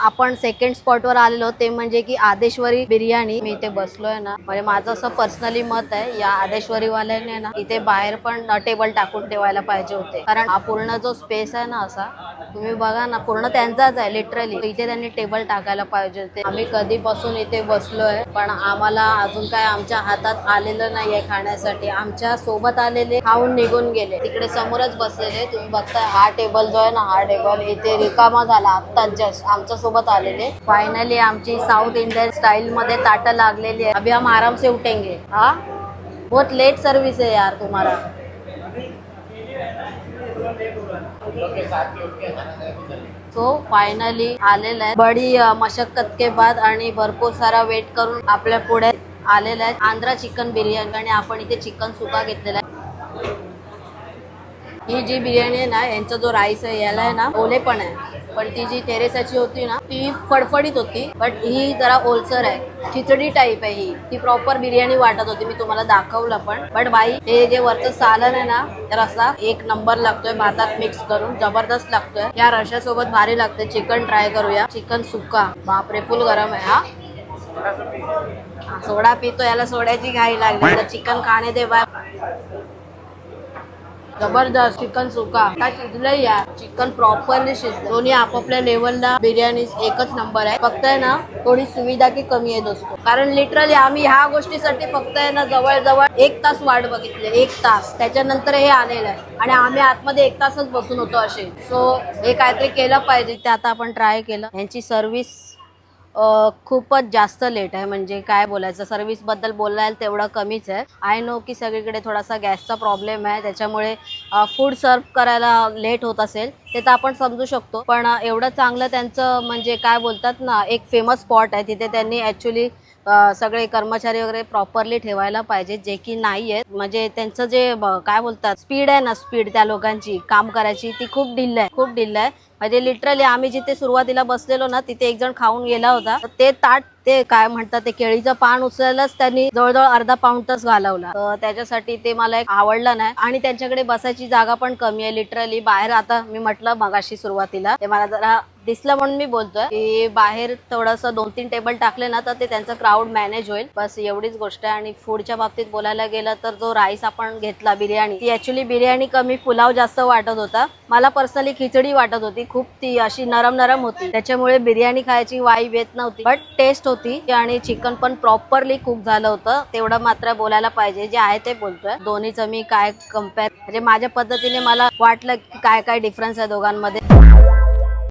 आपण सेकंड स्पॉटवर आलेलो ते म्हणजे की आदेश्वरी बिर्याणी। मी इथे बसलोय ना, म्हणजे माझं असं पर्सनली मत आहे या आदेश्वरी वाल्याने ना इथे बाहेर पण टेबल टाकून ठेवायला पाहिजे होते, कारण हा पूर्ण जो स्पेस आहे ना असा तुम्ही बघा ना पूर्ण त्यांचाच आहे लिटरली, इथे त्यांनी टेबल टाकायला पाहिजे होते। आम्ही कधीपासून इथे बसलोय पण आम्हाला अजून काय आमच्या हातात आलेलं नाहीये खाण्यासाठी। आमच्या सोबत आलेले खाऊन निघून गेले, तिकडे समोरच बसलेले तुम्ही बघताय। हा टेबल जो आहे ना हा टेबल इथे रिकामा झाला आत्ताच जस्ट आमच्या सोबत आलेले। फायनली आमची साउथ इंडियन स्टाईल मध्ये ताटं लागलेली आहे। अभी हम आराम से उठेंगे। हाँ बहुत लेट सर्विस है यार तुम्हारा। सो फायनली आलेला आहे बड़ी मशक्कत के बाद आणि भरपूर सारा वेट करून आपल्या पुढे आलेला आहे आंध्रा चिकन बिर्याणी। आणि आपण इथे चिकन सुका घेतलेला आहे। ही जी बिर्याणी आहे ना यांचा जो राईस आहे याला आहे ना ओले पण आहे, पण ती जी टेरेसाची होती ना ती फडफडीत होती, बट ही जरा ओलसर आहे, खिचडी टाईप आहे ही। ती प्रॉपर बिर्याणी वाटत होती, मी तुम्हाला दाखवलं पण। बट बाई हे जे वरचं सालन आहे ना रस्सा एक नंबर लागतोय, भातात मिक्स करून जबरदस्त लागतोय। या रश्श्यासोबत भारी लागते। चिकन ट्राय करूया, चिकन सुक्का। बापरे फुल गरम आहे हा। सोडा पितो, याला सोड्याची घाई लागली तर चिकन खाणे दे बाय। जबरदस्त चिकन सुका काय शिजलंय यार, चिकन प्रॉपरली शिजलं। दोन्ही आपापल्या लेवलला बिर्याणी एकच नंबर आहे। फक्त आहे ना थोडी सुविधा की कमी आहे दोस्तो, कारण लिटरली आम्ही ह्या गोष्टीसाठी फक्त आहे ना जवळ 1 तास वाट बघितली, 1 तास। त्याच्यानंतर हे आलेलं आहे आणि आम्ही आतमध्ये 1 तासच बसून होतो असे। सो हे काहीतरी केलं पाहिजे, ते आता आपण ट्राय केलं। यांची सर्व्हिस खूपच जास्त लेट आहे, म्हणजे काय बोलायचं, सर्व्हिस बद्दल बोलायला तेवढं कमीच आहे। आय नो की सगळीकडे थोडासा गॅसचा प्रॉब्लेम आहे, त्याच्यामुळे फूड सर्व करायला लेट होत असेल, ते तर आपण समजू शकतो। पण एवढं चांगलं त्यांचं म्हणजे काय बोलतात ना एक फेमस स्पॉट आहे, तिथे त्यांनी ॲक्च्युली सगळे कर्मचारी वगैरे प्रॉपरली ठेवायला पाहिजे, जे की नाही आहेत। म्हणजे त्यांचं जे काय बोलतात स्पीड आहे ना, स्पीड त्या लोकांची काम करायची ती खूप ढिल्ल आहे, खूप ढिल्ल आहे। म्हणजे लिटरली आम्ही जिथे सुरुवातीला बसलेलो ना तिथे एक जण खाऊन गेला होता, ते ताट ते काय म्हणतात ते केळीचं पान उचलायलाच त्यांनी जवळजवळ अर्धा पाऊण तास घालवला। त्याच्यासाठी ते मला एक आवडलं नाही। आणि त्यांच्याकडे बसायची जागा पण कमी आहे लिटरली बाहेर। आता मी म्हटलं मगाशी सुरुवातीला ते मला जरा दिसलं म्हणून मी बोलतोय की बाहेर थोडंसं 2-3 टेबल टाकले ना तर ते त्यांचं क्राऊड मॅनेज होईल, बस एवढीच गोष्ट आहे। आणि फूडच्या बाबतीत बोलायला गेलं तर जो राईस आपण घेतला बिर्याणी, ती ॲक्च्युली बिर्याणी कमी पुलाव जास्त वाटत होता। मला पर्सनली खिचडी वाटत होती खूप, ती अशी नरम नरम होती, त्याच्यामुळे बिर्याणी खायची वाईब येत नव्हती, बट टेस्ट होती। आणि चिकन पण प्रॉपरली कुक झालं होतं, तेवढं मात्र बोलायला पाहिजे। जे आहे ते बोलतोय। दोन्हीचं मी काय कम्पेअर म्हणजे माझ्या पद्धतीने मला वाटलं की काय काय डिफरन्स आहे दोघांमध्ये।